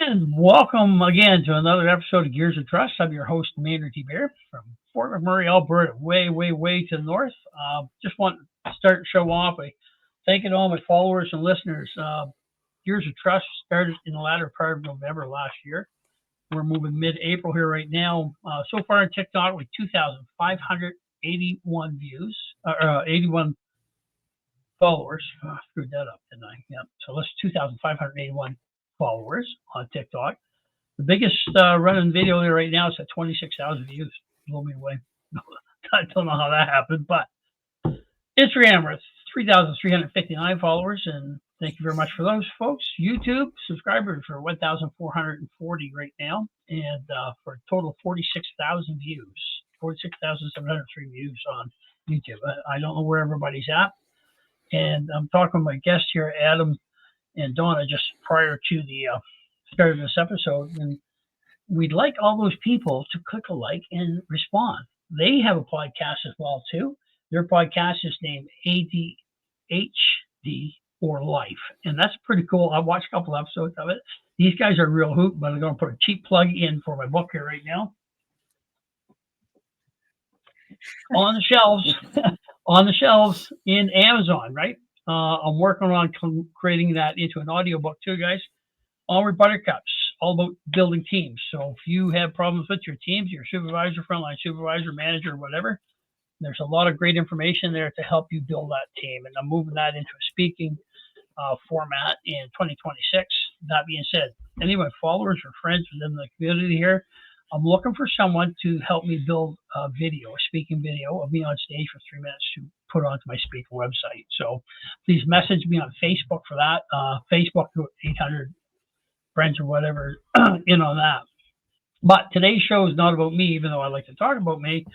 And welcome again to another episode of Gears of Trust. I'm your host, Maynard T. Bear from Fort McMurray, Alberta, way, way, way to the north. Just want to start the show off by thanking all my followers and listeners. Gears of Trust started in the latter part of November last year. We're moving mid-April here right now. So far on TikTok, with 2,581 views, 81 followers. I screwed that up, didn't I? Yeah. So that's 2,581 followers on TikTok. The biggest running video there right now is at 26,000 views. Blow me away. I don't know how that happened, but Instagram, we're at 3,359 followers, and thank you very much for those folks. YouTube subscribers are 1,440 right now, and for a total of 46,000 views, 46,703 views on YouTube. I don't know where everybody's at, and I'm talking with my guest here, Adam and Donna, just prior to the start of this episode, and we'd like all those people to click a like and respond. They have a podcast as well too. Their podcast is named ADHD or Life, and that's pretty cool. I watched a couple episodes of it. These guys are real hoot, but I'm going to put a cheap plug in for my book here right now. On the shelves in Amazon, right? I'm working on creating that into an audiobook too, guys. Onward Buttercups, all about building teams. So if you have problems with your teams, your supervisor, frontline supervisor, manager, whatever, there's a lot of great information there to help you build that team. And I'm moving that into a speaking format in 2026. That being said, any of my followers or friends within the community here, I'm looking for someone to help me build a video, a speaking video of me on stage for 3 minutes to put onto my speaker website. So please message me on Facebook for that. Facebook 800 friends or whatever in on that. But today's show is not about me, even though I like to talk about me.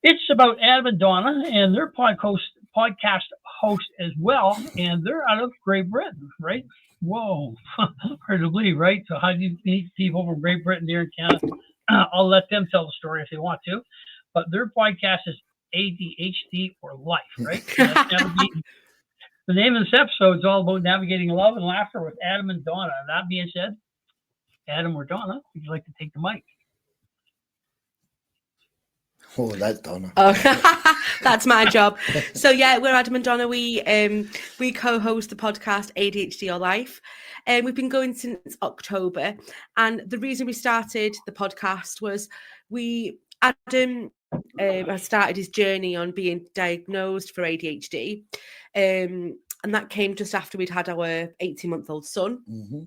It's about Adam and Donna and their podcast host as well, and they're out of Great Britain, right? Whoa, hard to believe, right? So how do you meet people from Great Britain here in Canada? I'll let them tell the story if they want to, but their podcast is ADHD or Life, right? The name of this episode is all about navigating love and laughter with Adam and Donna. And that being said, Adam or Donna, would you like to take the mic? Oh, that's Donna. Oh, that's my job. So yeah, we're Adam and Donna. We co-host the podcast ADHD or Life. We've been going since October, and the reason we started the podcast was Adam started his journey on being diagnosed for ADHD, and that came just after we'd had our 18-month-old son. Mm-hmm.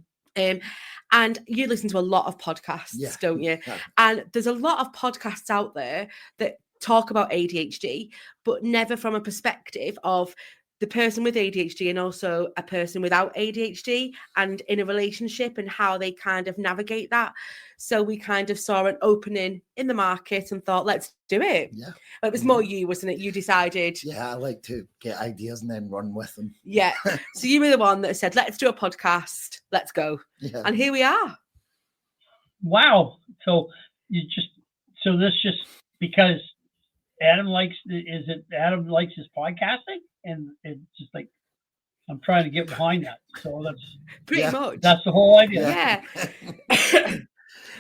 And you listen to a lot of podcasts, don't you? Yeah. And there's a lot of podcasts out there that talk about ADHD, but never from a perspective of the person with ADHD and also a person without ADHD and in a relationship and how they kind of navigate that. So we kind of saw an opening in the market and thought, let's do it. Yeah. It was more you, wasn't it? You decided. Yeah, I like to get ideas and then run with them. Yeah. So you were the one that said, let's do a podcast. Let's go. Yeah. And here we are. Wow. So this just because Adam likes his podcasting, and it's just like I'm trying to get behind that. So that's pretty much that's the whole idea. Yeah.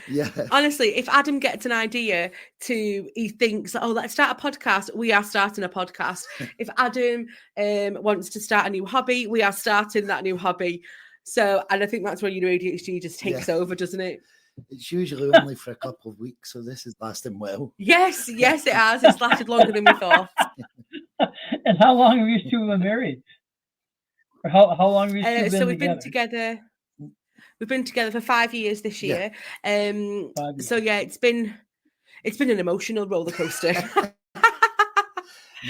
Yeah. Honestly, if Adam gets an idea he thinks, oh, let's start a podcast, we are starting a podcast. If Adam wants to start a new hobby, we are starting that new hobby. So, and I think that's where your ADHD just takes over, doesn't it? It's usually only for a couple of weeks, so this is lasting well. Yes, it has. It's lasted longer than we thought. And how long have you two been married? Or how long have you two been together? So we've been together for 5 years this year. Yeah. So yeah, it's been an emotional roller coaster.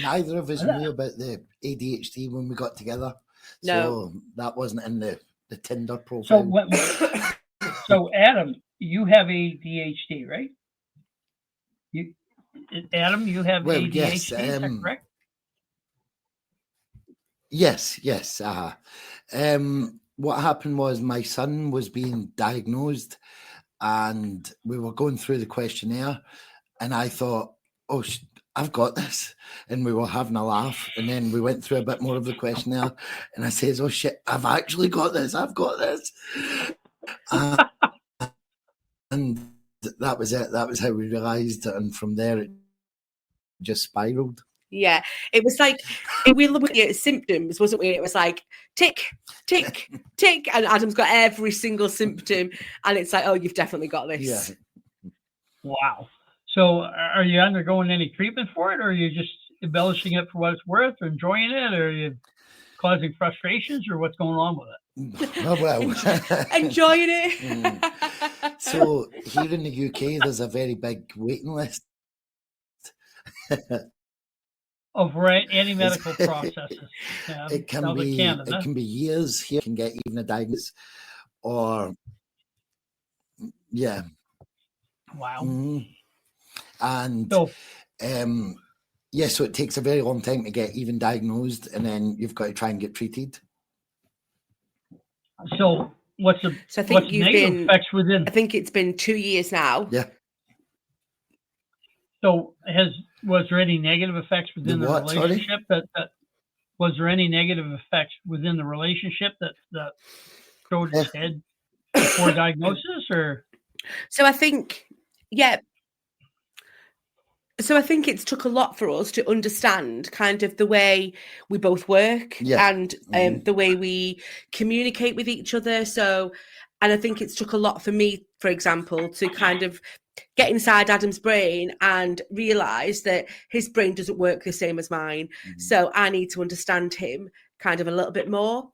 Neither of us knew about the ADHD when we got together. No. So that wasn't in the Tinder profile. So Adam, you have ADHD, right? Adam, you have ADHD, yes, is that correct? Yes. What happened was my son was being diagnosed and we were going through the questionnaire and I thought, oh, I've got this. And we were having a laugh. And then we went through a bit more of the questionnaire and I says, oh shit, I've actually got this. I've got this. and that was it. That was how we realised it, and from there it just spiraled. Yeah, it was like we looked at symptoms, wasn't we? It was like tick, tick, tick, and Adam's got every single symptom, and it's like, oh, you've definitely got this. Yeah. Wow. So are you undergoing any treatment for it, or are you just embellishing it for what it's worth, or enjoying it, or are you causing frustrations, or what's going on with it? Oh, well. Enjoying it. So here in the UK, there's a very big waiting list. Of any medical processes. It can sounds like be Canada. it can be years. Here can get even a diagnosis, or yeah. Wow. Mhm. And So yeah, so it takes a very long time to get even diagnosed, and then you've got to try and get treated. so what's the So I think what's you've negative been. effects within? I think it's been 2 years now. Yeah. So was there any negative effects within the what, sorry? relationship that was there any negative effects within the relationship that showed its head before diagnosis, or? So I think, yeah. So I think it's took a lot for us to understand kind of the way we both work Yeah. and the way we communicate with each other. So, and I think it's took a lot for me, for example, to kind of get inside Adam's brain and realize that his brain doesn't work the same as mine. So I need to understand him kind of a little bit more.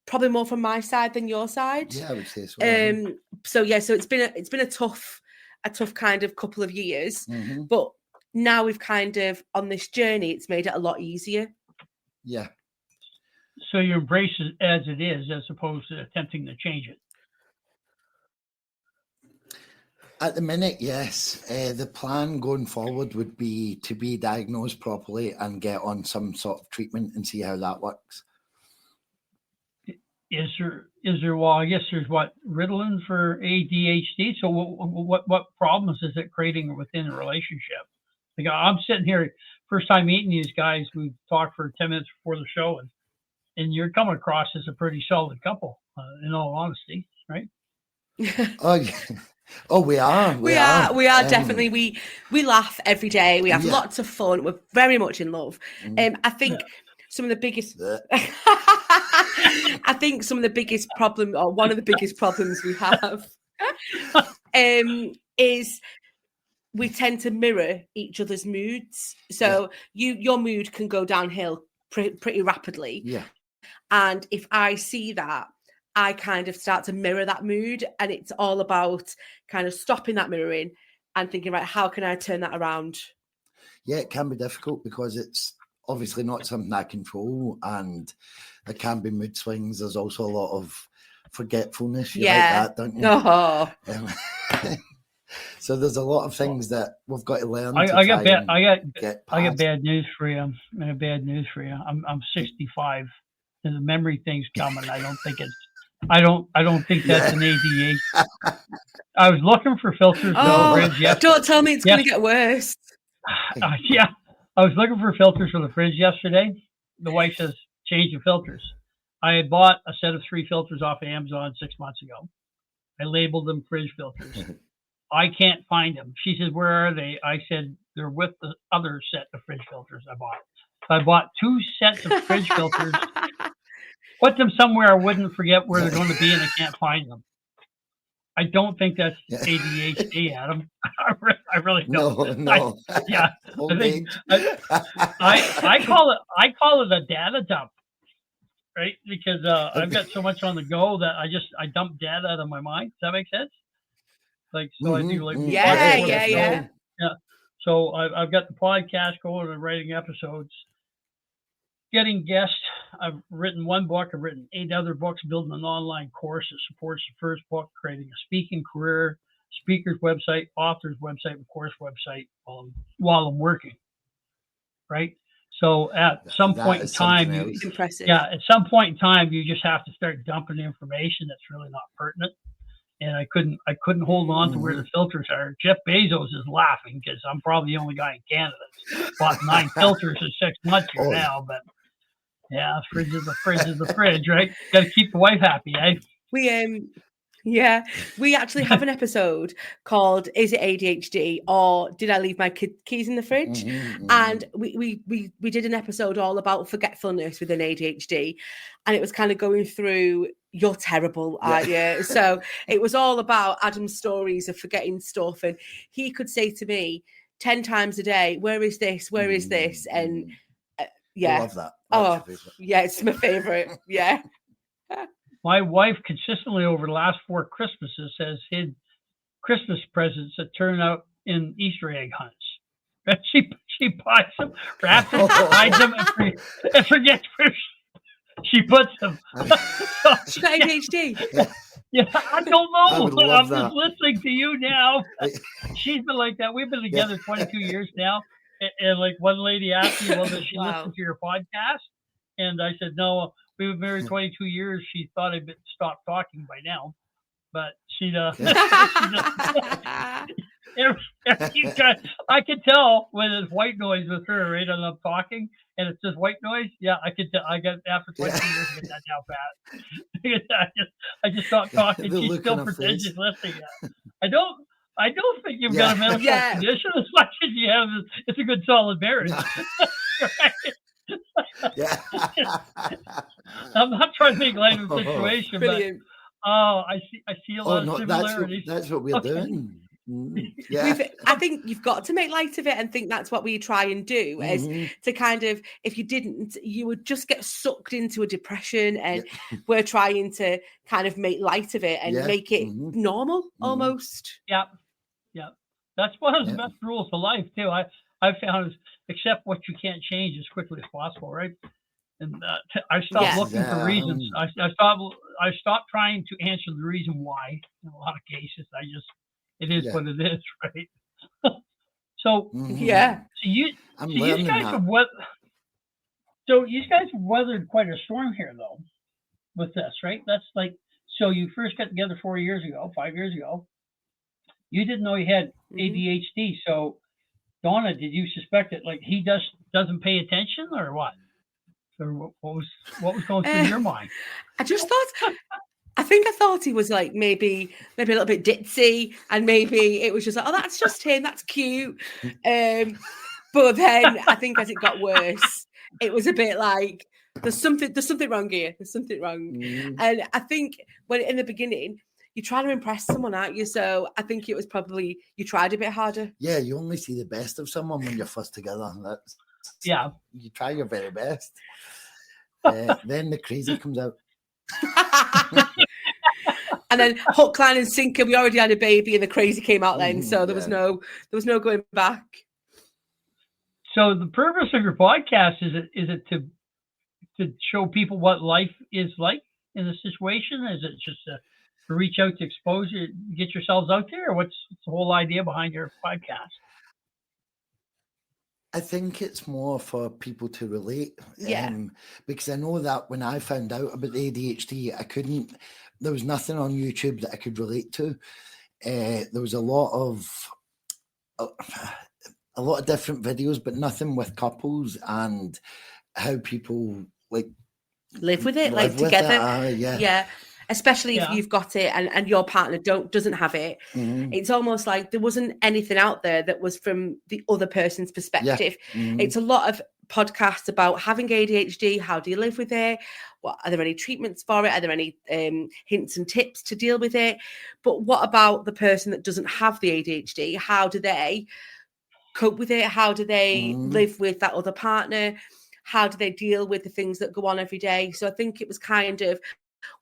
Probably more from my side than your side. Yeah, I would say so. So yeah, so it's been a tough kind of couple of years, Mhm. but now we've kind of on this journey, it's made it a lot easier. Yeah. So you embrace it as it is, as opposed to attempting to change it. At the minute, yes. The plan going forward would be to be diagnosed properly and get on some sort of treatment and see how that works. Is there? Well, I guess there's Ritalin for ADHD. So what problems is it creating within a relationship? Like I'm sitting here, first time meeting these guys. We talked for 10 minutes before the show, and you're coming across as a pretty solid couple, in all honesty, right? Oh, yeah. Oh, we are. We are definitely. We laugh every day. We have lots of fun. We're very much in love. I think some of the biggest. I think some of the biggest problem, or one of the biggest problems we have, is we tend to mirror each other's moods. So your mood can go downhill pretty rapidly. Yeah. And if I see that, I kind of start to mirror that mood, and it's all about kind of stopping that mirroring and thinking, right, how can I turn that around? Yeah, it can be difficult because it's obviously not something I control, and there can be mood swings. There's also a lot of forgetfulness. You like that, don't you? Oh. So there's a lot of things that we've got to learn. I got past. bad news for you. I got bad news for you. I'm 65, and the memory thing's coming. I don't think that's an ADHD. I was looking for filters for the fridge yesterday. Don't tell me it's going to get worse. Yeah, I was looking for filters for the fridge yesterday. The wife says, change the filters. I had bought a set of 3 filters off of Amazon 6 months ago. I labeled them fridge filters. I can't find them. She says, where are they? I said, they're with the other set of fridge filters I bought. So I bought 2 sets of fridge filters. Put them somewhere I wouldn't forget where they're going to be, and I can't find them. I don't think that's ADHD, Adam. I really don't. No. I call it a data dump, right? Because I've got so much on the go that I dump data out of my mind. Does that make sense? Like so, I do like yeah. So I've got the podcast going and writing episodes. Getting guests. I've written 1 book. I've written 8 other books, building an online course that supports the first book, creating a speaking career, speaker's website, author's website, and course website while I'm working. Right. So at some point in time, at some point in time, you just have to start dumping information that's really not pertinent. And I couldn't hold on to where the filters are. Jeff Bezos is laughing because I'm probably the only guy in Canada that's bought 9 filters in 6 months now. But yeah, fridge is the fridge, right? Got to keep the wife happy, eh? We actually have an episode called "Is it ADHD or did I leave my keys in the fridge?" And we did an episode all about forgetfulness within ADHD, and it was kind of going through "you're terrible, aren't you?" So it was all about Adam's stories of forgetting stuff, and he could say to me 10 times a day, "Where is this? Where is this?" And I yeah, love that. That's your favorite. yeah, it's my favorite. Yeah. My wife consistently over the last 4 Christmases has hid Christmas presents that turn out in Easter egg hunts. And she buys them, wraps them, hides them, and forgets where she puts them. She's got ADHD. Yeah, I don't know. would love I'm that. just listening to you now. She's been like that. We've been together 22 years now. And like one lady asked me, well, does she Wow. listen to your podcast? And I said, no, we've been married 22 years. She thought I'd stopped talking by now. But she I could tell when it's white noise with her, right? And I'm talking and it's just white noise. Yeah, I could tell. I got after 22 years to get that down pat. I just stopped talking. The She look still on her pretends face. she's listening. I don't think you've got a medical Yeah. condition as much as you have. It's a good solid marriage. Yeah. I'm not trying to make light of the situation, Brilliant. but I see a lot of similarities. That's what we're Okay. doing. Yeah. I think you've got to make light of it, and think that's what we try and do. Is Mhm. to kind of, if you didn't, you would just get sucked into a depression, and we're trying to kind of make light of it and Yeah. make it Mhm. normal Mhm. almost. Yeah. That's one of the Yeah. best rules of life too. I found is accept what you can't change as quickly as possible, right? And I stopped Yeah. looking for reasons. I stopped trying to answer the reason why. In a lot of cases, it is Yeah. what it is, right? So Mhm. Yeah. I'm so you learning guys that. have weathered quite a storm here though with this, right? That's like, so you first got together 5 years ago. You didn't know you had Mhm. ADHD. So Donna, did you suspect that like he doesn't pay attention or what? Or what was going through your mind? I just thought. I thought he was like maybe a little bit ditzy, and maybe it was just like, oh, that's just him, that's cute. But then I think as it got worse, it was a bit like there's something wrong here. There's something wrong. Mhm. And I think when in the beginning you try to impress someone, aren't you? So I think it was probably you tried a bit harder. Yeah, you only see the best of someone when you're first together. Yeah. You try your very best. Then the crazy comes out. And then hook, line, and sinker. We already had a baby, and the crazy came out then. So there was Yeah. no going back. So the purpose of your podcast is it to show people what life is like in a situation? Is it just to reach out to expose you, get yourselves out there? Or what's the whole idea behind your podcast? I think it's more for people to relate. Yeah. Because I know that when I found out about the ADHD, there was nothing on YouTube that I could relate to. There was a lot of different videos, but nothing with couples and how people like Live with it, live like with together. it. Yeah. Yeah. Especially if Yeah. you've got it and your partner doesn't have it. Mhm. It's almost like there wasn't anything out there that was from the other person's perspective. Mhm. It's a lot of podcasts about having ADHD. How do you live with it? What are there any treatments for it? Are there any hints and tips to deal with it? But what about the person that doesn't have the ADHD? How do they cope with it? How do they live with that other partner? How do they deal with the things that go on every day? So I think it was kind of,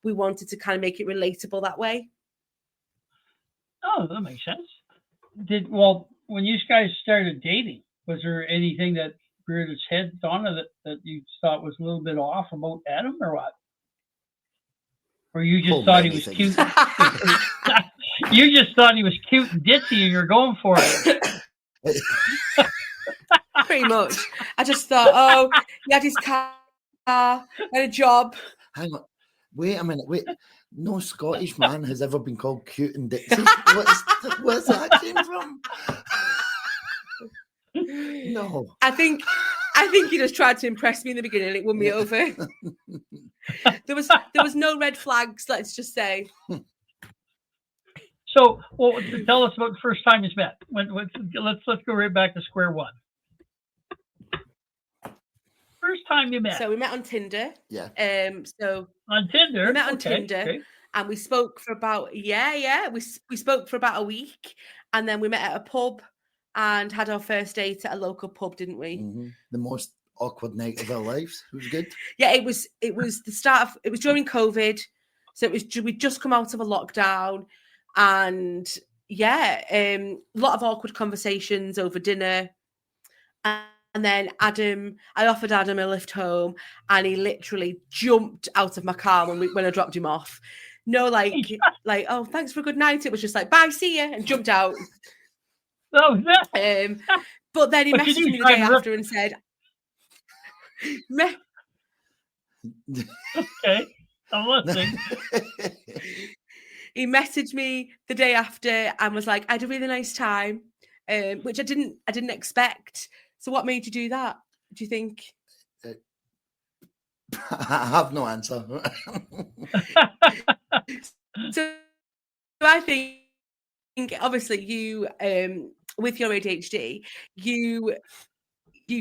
we wanted to kind of make it relatable that way. Oh, that makes sense. When you guys started dating, was there anything that reared its head, Donna, that you thought was a little bit off about Adam, or what? Or you just thought he was cute? You just thought he was cute and ditzy, and you're going for it. Pretty much. I just thought, oh, he had his car, had a job. Hang on. Wait a minute. Wait. No Scottish man has ever been called cute and ditzy. Where's that came from? No. I think he just tried to impress me in the beginning and it won me over. There was no red flags, let's just say. So, well, tell us about the first time you met. Let's go right back to square one. First time you met. So we met on Tinder. Yeah. So on Tinder. we met on Okay, Tinder, okay. and we spoke for about we spoke for about a week, and then we met at a pub and had our first date at a local pub, didn't we? Mhm. The most awkward night of our lives. It was good. Yeah, it was the start of, it was during COVID, so we'd just come out of a lockdown, and a lot of awkward conversations over dinner, and then I offered Adam a lift home, and he literally jumped out of my car when I dropped him off. No, like oh, thanks for a good night. It was just like, bye, see ya, and jumped out. Oh, that. But then he But you messaged do me the try day to rip- after and said, Okay, I'm listening. he messaged me the day after and was like, I had a really nice time, which I didn't expect. So what made you do that, do you think? I have no answer. So I think obviously you with your ADHD, you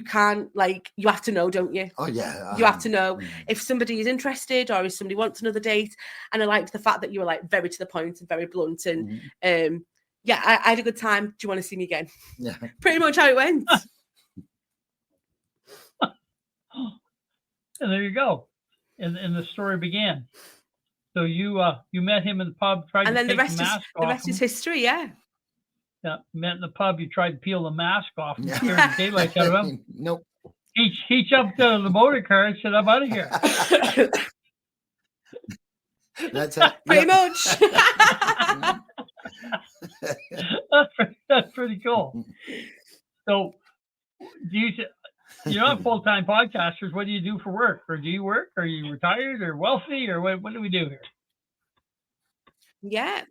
can't, like, you have to know, don't you? Oh yeah. You have to know if somebody is interested or if somebody wants another date. And I liked the fact that you were like very to the point and very blunt. And I had a good time. Do you want to see me again? Yeah. Pretty much how it went. And there you go. And the story began. So you met him in the pub, tried And to then take the mask off. the rest is history, yeah. Yeah, met in the pub, you tried to peel the mask off and Yeah. scare the daylights out of him. Nope. He jumped out of the motor car and said, I'm out of here. That's it. Pretty Yep. much. That's pretty cool. So you're not full-time podcasters. What do you do for work? Or do you work? Are you retired or wealthy? Or what do we do here? Yeah,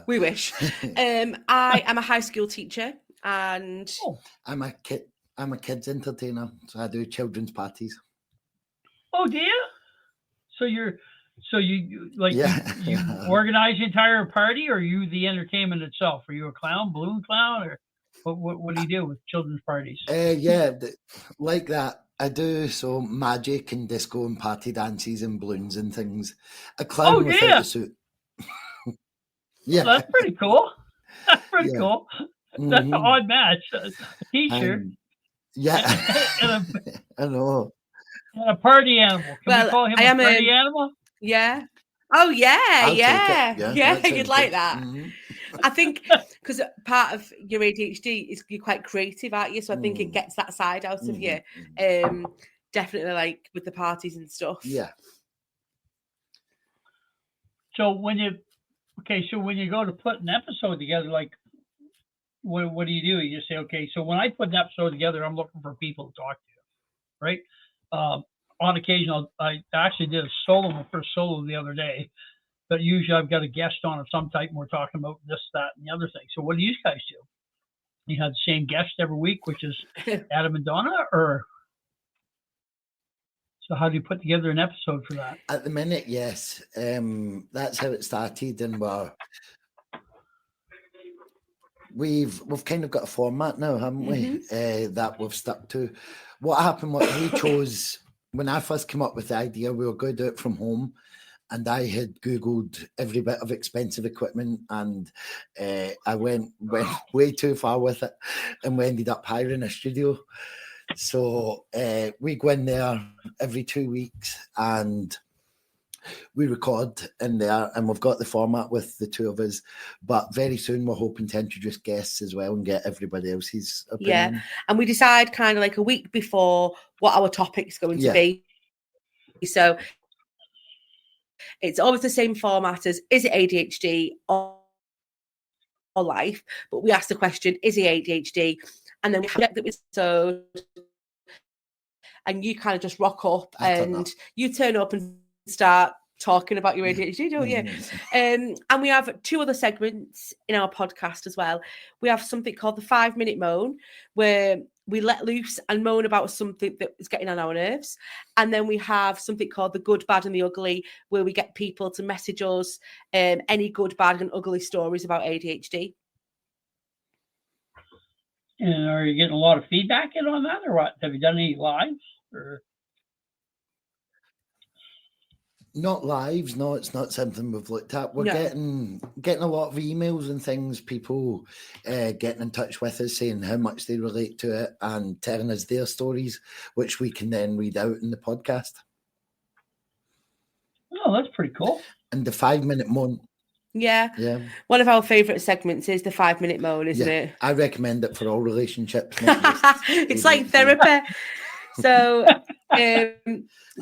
we wish. I am a high school teacher, and I'm a kids entertainer, so I do children's parties. Oh, do you? So you like Yeah. you organize the entire party, or are you the entertainment itself? Are you a clown, balloon clown, or what do you do with children's parties? Like that. I do so magic and disco and party dances and balloons and things. A clown without a suit. Yeah, Well, that's pretty cool. That's pretty Yeah. cool. That's an odd match. A t-shirt yeah. I know. and a party animal. Can we call him I a am party animal? Yeah. Oh yeah, I'll yeah, take it. yeah. that You'd sounds like good. that. Mhm. I think because part of your ADHD is you're quite creative, aren't you? So I think it gets that side out of you. Definitely, like with the parties and stuff. Yeah. So when you go to put an episode together, like what do? You just say, okay, so when I put an episode together, I'm looking for people to talk to, right? On occasion, I actually did my first solo the other day, but usually I've got a guest on of some type, and we're talking about this, that, and the other thing. So what do you guys do? You have the same guest every week, which is Adam and Donna, or so how do you put together an episode for that? At the minute, yes. That's how it started, and we've kind of got a format now, haven't we? That we've stuck to. What happened was we chose, when I first came up with the idea, we were going to do it from home, and I had Googled every bit of expensive equipment, and I went way too far with it, and we ended up hiring a studio. So we go in there every 2 weeks and we record in there, and we've got the format with the two of us, but very soon we're hoping to introduce guests as well and get everybody else's opinion. Yeah, and we decide kind of like a week before what our topic's going to be. So it's always the same format as, is it ADHD or life? But we ask the question, is he ADHD? And then we project the episode, and you kind of just rock up and you turn up and start talking about your ADHD, don't you? And we have 2 other segments in our podcast as well. We have something called the 5-minute moan, where we let loose and moan about something that is getting on our nerves. And then we have something called the good, bad, and the ugly, where we get people to message us any good, bad, and ugly stories about ADHD. And are you getting a lot of feedback in on that, or what? Have you done any lives? Or Not lives, no, it's not something we've looked at. We're No. getting a lot of emails and things, people getting in touch with us saying how much they relate to it and telling us their stories, which we can then read out in the podcast. oh, that's pretty cool. And the 5-minute moan, Yeah. yeah, One of our favourite segments is the 5-minute moan, isn't yeah, it? I recommend it for all relationships. Not just It's like ADHD. therapy. So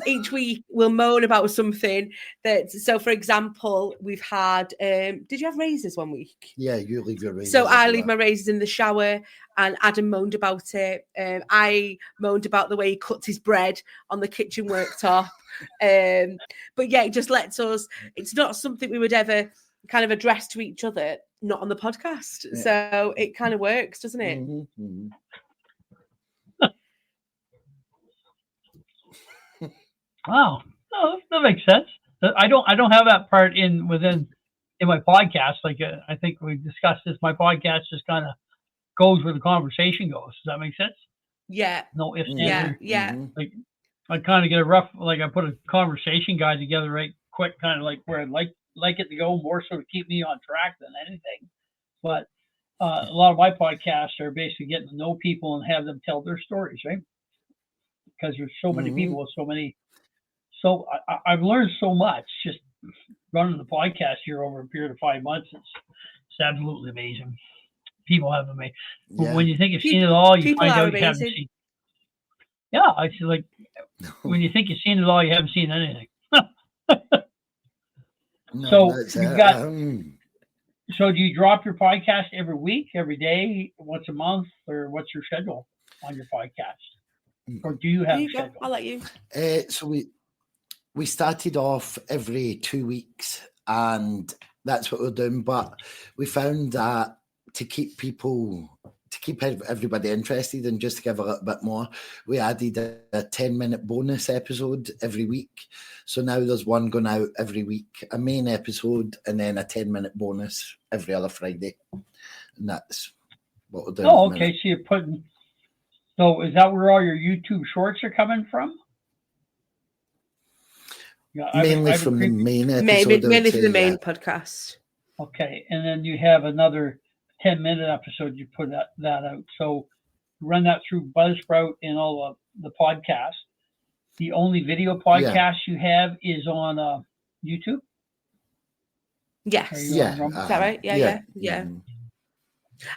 each week we'll moan about something that. So, for example, we've had. Did you have razors one week? Yeah, you leave your razors. So I everywhere. leave my razors in the shower, and Adam moaned about it. I moaned about the way he cuts his bread on the kitchen worktop. But yeah, it just lets us. It's not something we would ever kind of address to each other, not on the podcast. Yeah. So it kind of works, doesn't it? Mhm, mhm. Wow, oh, that makes sense. I don't have that part in my podcast. Like I think we discussed this. My podcast just kind of goes where the conversation goes. Does that make sense? Yeah. No ifs, Mhm, ands, or Yeah. mhm. like I kind of get a rough, like I put a conversation guide together right quick, kind of like where I'd like it to go, more so to keep me on track than anything. But a lot of my podcasts are basically getting to know people and have them tell their stories, right? Because there's so many Mhm. people, so I've learned so much just running the podcast here over a period of 5 months. It's absolutely amazing. People have amazing. Yeah. When you think you've seen it all, you People find are out you haven't amazing. seen. Yeah, I feel like when you think you've seen it all, you haven't seen anything. No, So that's you've it. got. So do you drop your podcast every week, every day, once a month, or what's your schedule on your podcast? Or do you have There a you go. schedule? I'll let you. So we started off every 2 weeks, and that's what we're doing. But we found that to keep everybody interested and just to give a little bit more, we added a 10-minute bonus episode every week. So now there's one going out every week, a main episode, and then a 10-minute bonus every other Friday. And that's what we're doing. Oh, at the okay. minute. So you're putting. So is that where all your YouTube shorts are coming from? Yeah, Mainly from the main episode. I would Mainly for say, the main yeah. podcast. Okay, and then you have another 10-minute episode. You put that out. So run that through Buzzsprout and all the podcasts. The only video podcast you have is on YouTube. Yes. Are you Yeah. on Rumble? Is that right? Yeah. Mhm. Yeah.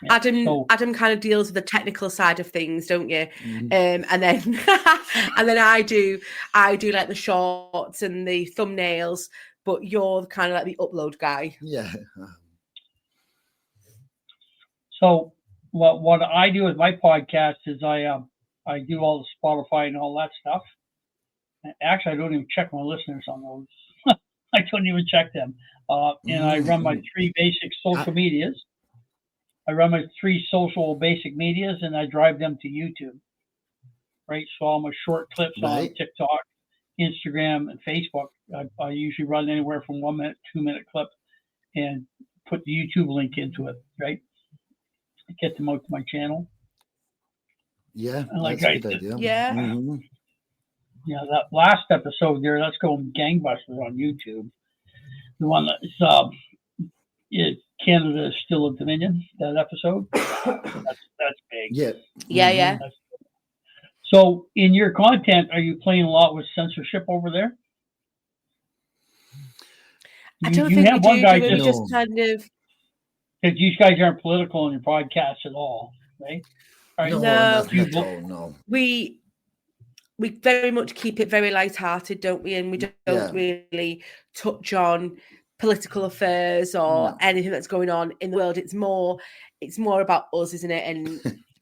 Adam So- Adam kind of deals with the technical side of things, don't you? Mhm. And then and then I do like the shorts and the thumbnails, but you're kind of like the upload guy. Yeah. So what I do with my podcast is I do all the Spotify and all that stuff. Actually, I don't even check my listeners on those. I don't even check them. And I run my 3 basic social medias. I run my 3 social basic medias, and I drive them to YouTube. Right, so all my short clips on Right. TikTok, Instagram, and Facebook. I usually run anywhere from 1 minute, 2-minute clip, and put the YouTube link into it. Right, get them out to my channel. Yeah, like that's a good idea. Yeah. Mhm. Yeah, that last episode there, that's going gangbusters on YouTube. The one that's Canada is still a Dominion. That episode, that's big. Yeah. Yeah. So, in your content, are you playing a lot with censorship over there? I don't you think have we one do. guy We just- just kind of because you guys aren't political in your podcast at all, right? All right. No, No. nothing at all. No. we very much keep it very light-hearted, don't we? And we don't Yeah. really touch on political affairs or No. anything that's going on in the world. It's more about us, isn't it?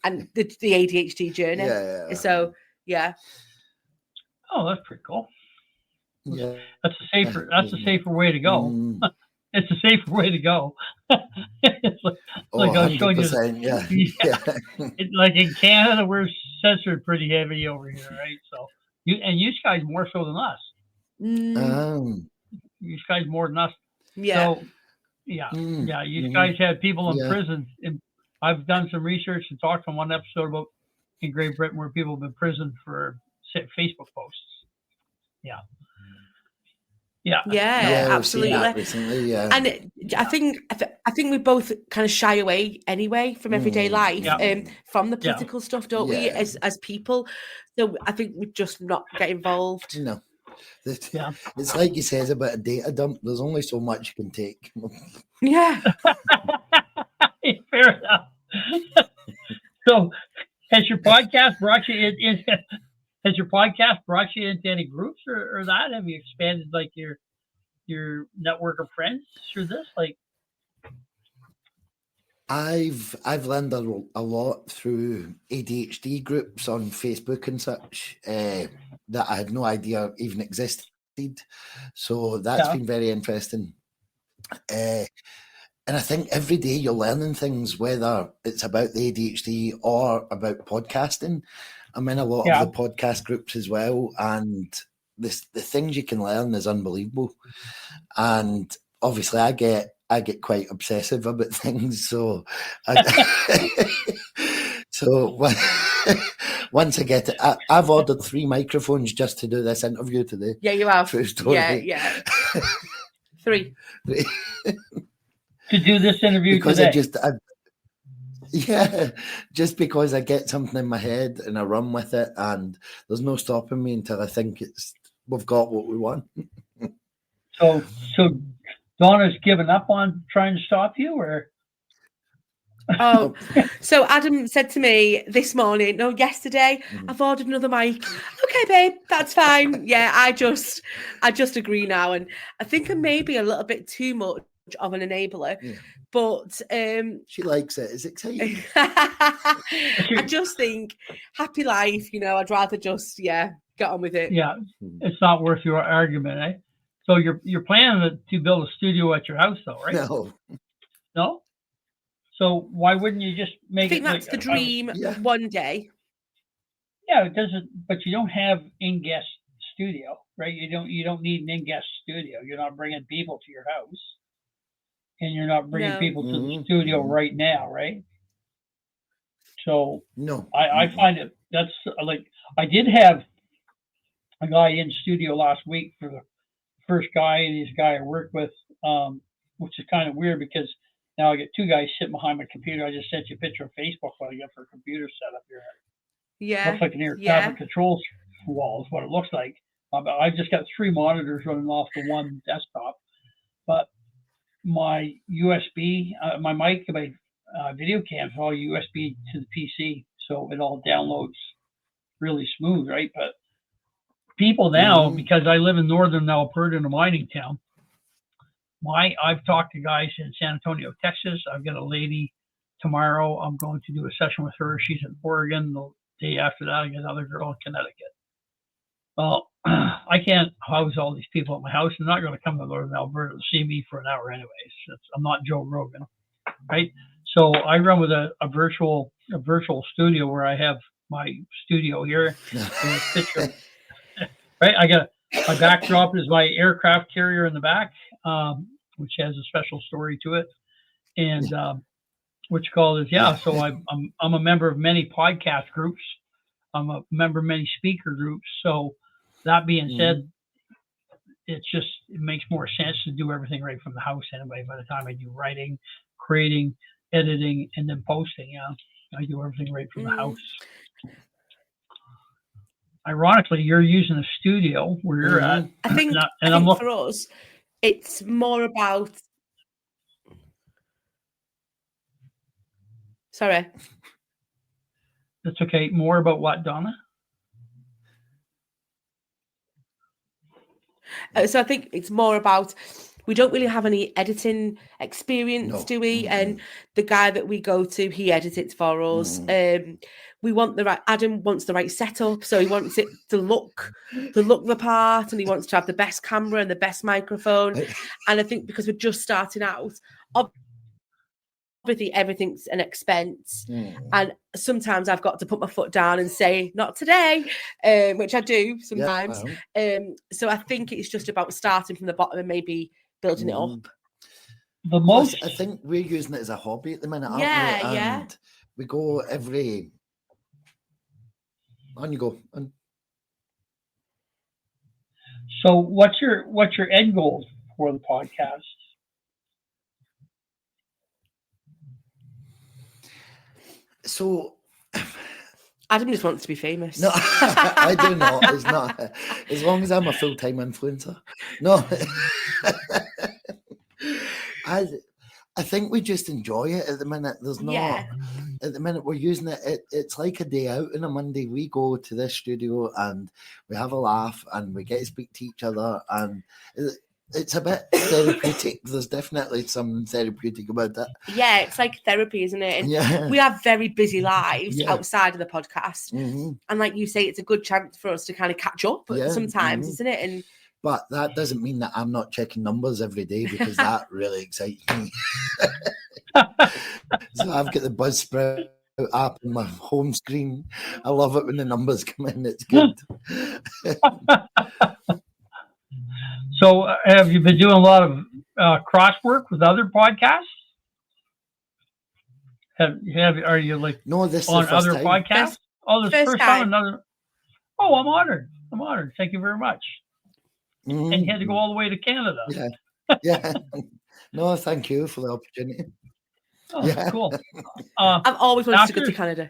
And the ADHD journey. Yeah. So yeah. Oh, that's pretty cool. Yeah. That's a safer way to go. Mm. it's a safer way to go. It's Oh, like I was showing you. 100%. Yeah. Yeah. Yeah. Like in Canada, we're censored pretty heavy over here, right? So you guys more so than us. Um, You guys more than us. Yeah. So yeah, mm, yeah. You mhm, guys had people in yeah. prison, and I've done some research and talked on one episode about in Great Britain where people have been imprisoned for Facebook posts. Yeah, yeah, Yeah, so Yeah, we've seen absolutely. that recently. Yeah. And I think we both kind of shy away anyway from everyday life, yeah, from the yeah. political stuff, don't we? Yeah. As people, so I think we just not get involved. No. Yeah. It's like he says about a data dump. There's only so much you can take. Yeah. Fair enough. So, has your podcast brought you in? Has your podcast brought you into any groups or that? Have you expanded like your network of friends through this? Like, I've learned a lot through ADHD groups on Facebook and such that I had no idea even existed. So that's Yeah. been very interesting. And I think every day you're learning things, whether it's about the ADHD or about podcasting. I'm in a lot Yeah. of the podcast groups as well, and the things you can learn is unbelievable. And obviously, I get quite obsessive about things, so once I get it, I've ordered 3 microphones just to do this interview today. Yeah, you have. True story. Yeah. 3. to do this interview Because today. just because I get something in my head and I run with it, and there's no stopping me until I think we've got what we want. So Donna's given up on trying to stop you, or? Oh, so Adam said to me yesterday, I've ordered another mic. Okay, babe, that's fine. Yeah, I just agree now, and I think I'm maybe a little bit too much of an enabler, but she likes it. It's exciting. I just think happy life. I'd rather just get on with it. Yeah, it's not worth your argument, eh? So you're planning to build a studio at your house, though, right? No. So why wouldn't you just make it? I think that's the dream one day. Yeah, it doesn't. But you don't have in-guest studio, right? You don't need an in-guest studio. You're not bringing people to your house, and you're not bringing people to the studio right now, right? So no, I find it that's like I did have a guy in studio last week for the first guy, and he's a guy I worked with, which is kind of weird because now I get 2 guys sitting behind my computer. I just sent you a picture of Facebook what I got for a computer set up here. Yeah. Looks like an air traffic control wall is what it looks like. I've just got 3 monitors running off the one desktop, but my USB, my mic, my video cams all USB to the PC, so it all downloads really smooth, right? But people now, because I live in northern Alberta in a mining town, I've talked to guys in San Antonio, Texas. I've got a lady tomorrow. I'm going to do a session with her. She's in Oregon. The day after that, I got another girl in Connecticut. Well, I can't house all these people at my house. They're not going to come to northern Alberta to see me for an hour anyways. I'm not Joe Rogan, right? So I run with a virtual studio where I have my studio here. Right, I got my backdrop is my aircraft carrier in the back, which has a special story to it, and which called is So I'm a member of many podcast groups. I'm a member of many speaker groups. So that being said, it makes more sense to do everything right from the house anyway. By the time I do writing, creating, editing, and then posting, I do everything right from the house. Ironically, you're using a studio where you're at. I think for us, it's more about. Sorry. That's okay. More about what, Donna? So I think it's more about we don't really have any editing experience, No. do we? Mm-mm. And the guy that we go to, he edits it for us. We want Adam wants the right setup, so he wants it to look the part, and he wants to have the best camera and the best microphone. And I think because we're just starting out, obviously everything's an expense, and sometimes I've got to put my foot down and say not today, which I do sometimes. So I think it's just about starting from the bottom and maybe building it up. The most, I think we're using it as a hobby at the minute, aren't we? Yeah. And we go every. On you go. so what's your end goal for the podcast? So Adam just wants to be famous. no, I do not. It's not as long as I'm a full-time influencer. No, I think we just enjoy it at the minute. There's not at the minute we're using it. It's like a day out on a Monday. We go to this studio and we have a laugh and we get to speak to each other, and it's a bit therapeutic. There's definitely some therapeutic about that. Yeah, it's like therapy, isn't it? And Yeah. we have very busy lives outside of the podcast. Mm-hmm. And like you say, it's a good chance for us to kind of catch up sometimes, isn't it? And but that doesn't mean that I'm not checking numbers every day, because that really excites me. So I've got the Buzzsprout app on my home screen. I love it when the numbers come in. It's good. So have you been doing a lot of cross work with other podcasts? Are you like No, this on is the first other time. podcasts? Oh, this First first time another. Oh, I'm honored. Thank you very much. Mm-hmm. And you had to go all the way to Canada. Yeah. No, thank you for the opportunity. Oh, Yeah. cool. I've always wanted to go after- to Canada.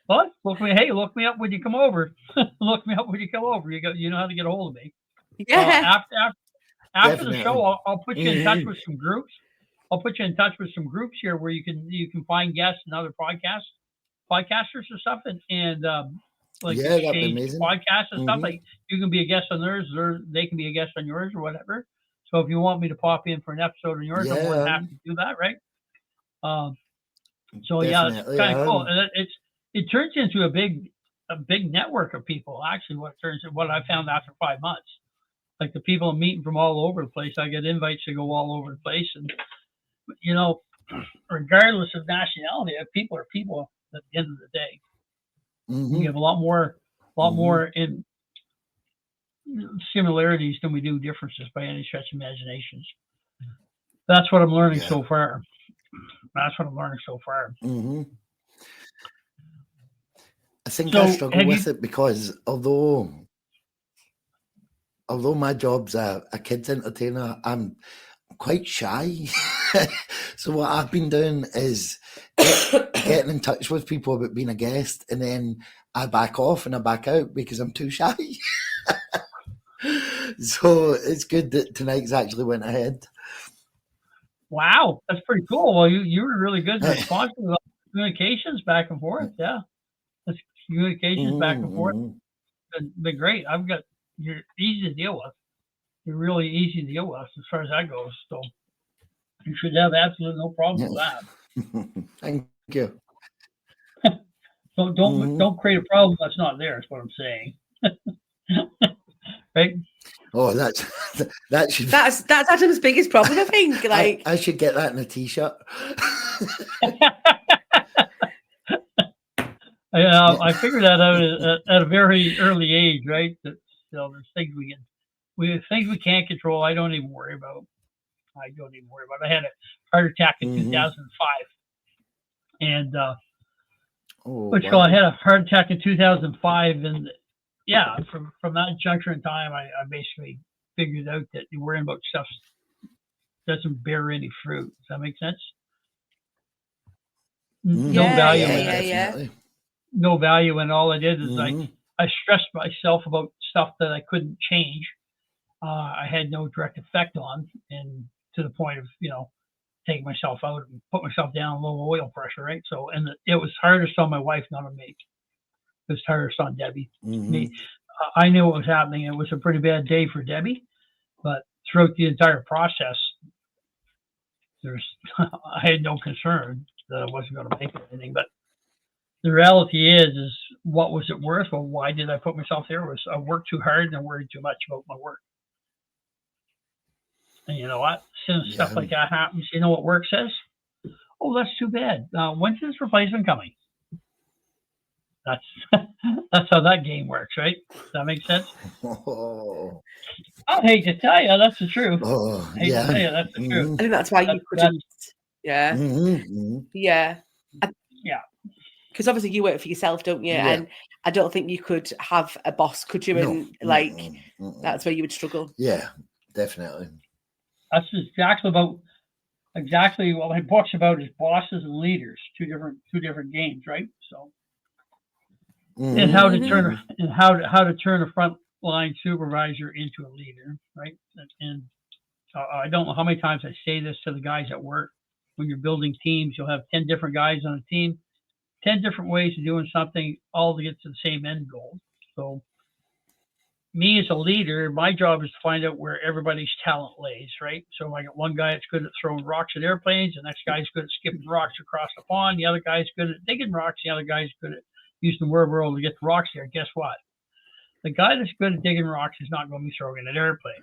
What? Look me up when you come over. Look me up when you come over. You know how to get a hold of me. Yeah. After the Definitely. show, I'll put you in touch Mhm. with some groups. I'll put you in touch with some groups here where you can find guests and other podcasters and stuff, and like Yeah, that'd be exchange amazing. podcasts and stuff. Mhm. Like you can be a guest on theirs, or they can be a guest on yours, or whatever. So if you want me to pop in for an episode on yours, I'm more than happy to do that, right? So yeah, it's Definitely, kind of cool, and it turns into a big network of people. Actually, what I found after 5 months, like the people I'm meeting from all over the place. I get invites to go all over the place, and regardless of nationality, people are people at the end of the day. Mhm. We have a lot more in similarities than we do differences by any stretch of imaginations. That's what I'm learning so far. Mhm. I think So, I struggle have with it because although my job's a kids entertainer, I'm quite shy. So what I've been doing is getting in touch with people about being a guest, and then I back off and I back out because I'm too shy. So it's good that tonight's actually went ahead. Wow, that's pretty cool. Well, you were really good and responsive with communications back and forth. Yeah, that's communications back and forth. Been great. You're easy to deal with. You're really easy to deal with as far as that goes. So you should have absolutely no problem with that. Thank you. So don't create a problem that's not there. Is what I'm saying. Right? Oh, that should. That's Adam's biggest problem, I think. Like I should get that in a t-shirt. I figured that out at a very early age, right? That there's things things we can't control. I don't even worry about. I had a heart attack in 2005, and I had a heart attack in 2005, and yeah, from that juncture in time, I basically figured out that worrying about stuff doesn't bear any fruit. Does that make sense? No value in it. Yeah. No value, and all I did is I stressed myself about stuff that I couldn't change. I had no direct effect on, and to the point of taking myself out and put myself down low oil pressure, right? So, and it was hardest on my wife, not on me. It was hardest on Debbie. I knew what was happening. It was a pretty bad day for Debbie, but throughout the entire process, I had no concern that I wasn't going to make anything. But the reality is what was it worth? Well, why did I put myself there? Was I worked too hard and I worried too much about my work. And you know what? Since stuff like that happens, you know what work says? Oh, that's too bad. When's this replacement coming? That's that's how that game works, right? Does that make sense? Oh, I hate to tell you, that's the truth. oh I hate to tell you, that's the truth. I think that's why you couldn't. Yeah. Yeah. Yeah. Because obviously you work for yourself, don't you? Yeah. And I don't think you could have a boss, could you? No. And like, that's where you would struggle. Yeah, definitely. That's exactly what my book's about is bosses and leaders, two different games, right? So, and how to turn a frontline supervisor into a leader, right? And I don't know how many times I say this to the guys at work. When you're building teams, you'll have 10 different guys on a team, 10 different ways of doing something, all to get to the same end goal. So, me as a leader, my job is to find out where everybody's talent lays, right? So I got one guy that's good at throwing rocks at airplanes, the next guy's good at skipping rocks across the pond, the other guy's good at digging rocks, the other guy's good at using the wheelbarrow to get the rocks there. Guess what? The guy that's good at digging rocks is not going to be throwing at airplanes,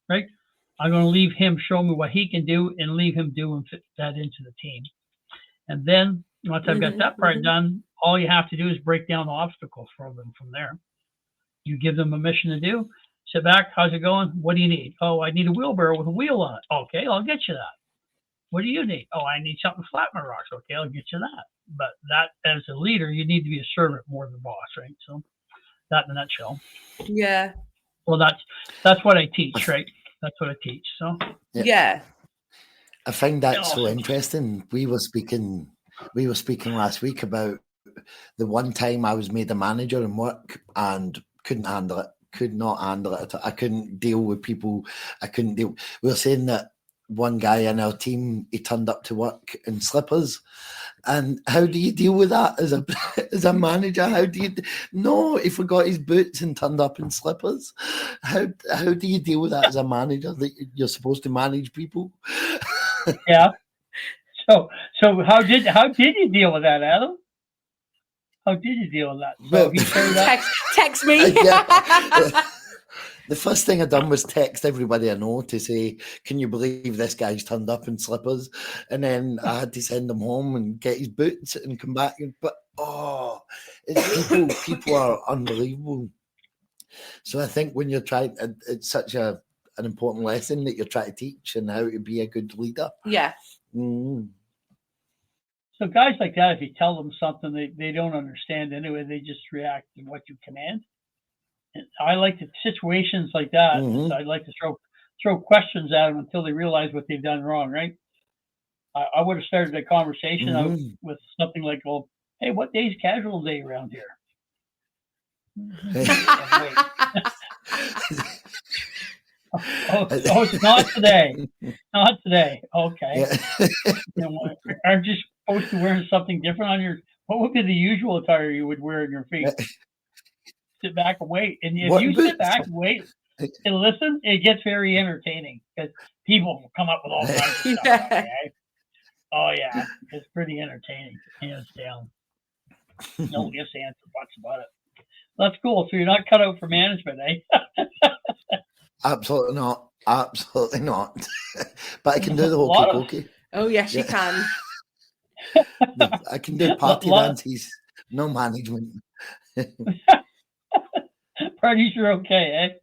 right? I'm going to leave him show me what he can do and leave him do and fit that into the team. And then once I've got that part done, all you have to do is break down the obstacles for them from there. You give them a mission to do. Sit back. How's it going? What do you need? Oh, I need a wheelbarrow with a wheel on it. Okay, I'll get you that. What do you need? Oh, I need something to flatten my rocks. Okay, I'll get you that. But that, as a leader, you need to be a servant more than a boss, right? So that in a nutshell. Yeah. Well, that's what I teach, right? That's what I teach. So yeah. I find that so interesting. We were speaking last week about the one time I was made a manager in work and could not handle it. I couldn't deal with people. We were saying that one guy in our team, he turned up to work in slippers. And how do you deal with that as a manager? He forgot his boots and turned up in slippers. How do you deal with that as a manager, that you're supposed to manage people? Yeah. So how did you deal with that, Adam? How did you deal with that? So text me. The first thing I done was text everybody I know to say, can you believe this guy's turned up in slippers? And then I had to send him home and get his boots and come back. But people are unbelievable. So I think when you're trying, it's such an important lesson that you're trying to teach and how to be a good leader. Yeah. Mm. So guys like that, if you tell them something they don't understand anyway, they just react to what you command. And I like situations like that. Mm-hmm. I like to throw questions at them until they realize what they've done wrong, right? I would have started a conversation out with something like, well, hey, what day's casual day around here? It's not today. Not today. Okay. Yeah. Aren't you supposed to wear something different on your? What would be the usual attire you would wear on your feet? Sit back and wait. And if you sit back and wait and listen, it gets very entertaining because people will come up with all kinds of stuff. Okay? Oh yeah, it's pretty entertaining, hands down. No ifs, ands, or buts about it. That's cool. So you're not cut out for management, eh? Absolutely not. Absolutely not. But I can do the hokey pokey. Oh yes, you can. I can do party dances. No management. Parties are okay,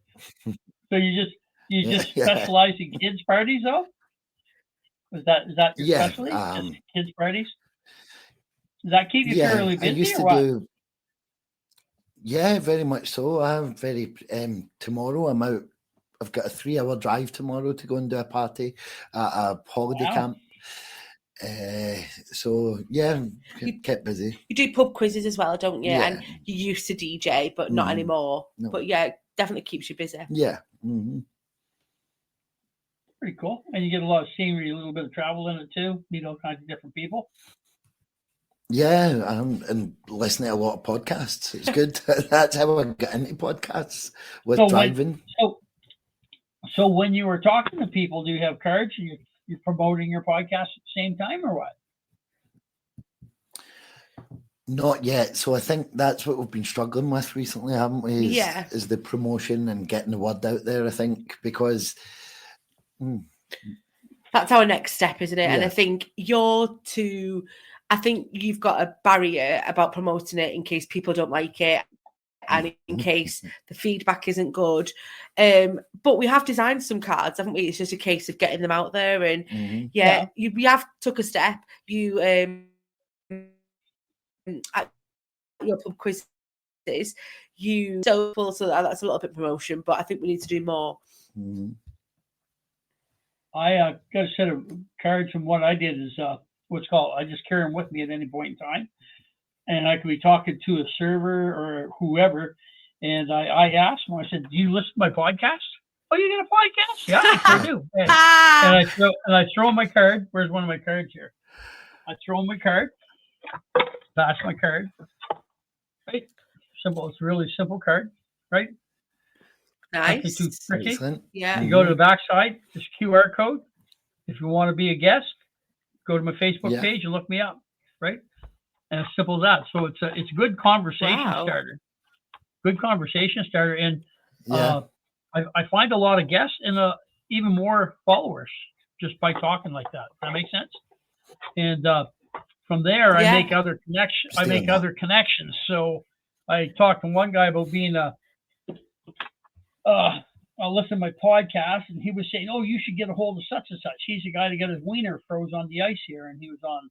eh? So you just specialize in kids' parties, though? Is that your specialty? Just kids' parties? Does that keep you fairly busy or what? Yeah, very much so. I'm very tomorrow I'm out. I've got a 3-hour drive tomorrow to go and do a party at a holiday camp. So yeah, kept busy. You do pub quizzes as well, don't you? Yeah. And you used to DJ, but not anymore. No. But yeah, definitely keeps you busy. Yeah. Mm-hmm. Pretty cool. And you get a lot of scenery, a little bit of travel in it too. Meet all kinds of different people. Yeah, and listening to a lot of podcasts. It's good. That's how I got into podcasts with driving. So when you were talking to people, do you have cards? You're promoting your podcast at the same time, or what? Not yet. So I think that's what we've been struggling with recently, haven't we? Yeah. Is the promotion and getting the word out there, I think, because that's our next step, isn't it? And I Yeah. think I think you've got a barrier about promoting it in case people don't like it and in case the feedback isn't good. But we have designed some cards, haven't we? It's just a case of getting them out there. And we have took a step. You at your pub quizzes, so that's a little bit of promotion, but I think we need to do more. Mhm. I got a set of cards, and what I did is what's called, I just carry them with me at any point in time. And I could be talking to a server or whoever, and I asked them, I said, do you listen to my podcast? Oh, you got a podcast? Yeah, I sure do. And I throw in my card. Where's one of my cards here? I throw in my card, pass my card. Right? Simple. It's a really simple card, right? Nice. Nothing too tricky. Excellent. Yeah. You go to the backside, this QR code. If you want to be a guest, go to my Facebook page and look me up, right? And as simple as that. So it's a good conversation starter. Good conversation starter. And I find a lot of guests and even more followers just by talking like that. Does that make sense? And from there, I make other connections. So I talked to one guy about being I'll listen to my podcast, and he was saying, oh, you should get a hold of such and such. He's the guy that got his wiener froze on the ice here, and he was on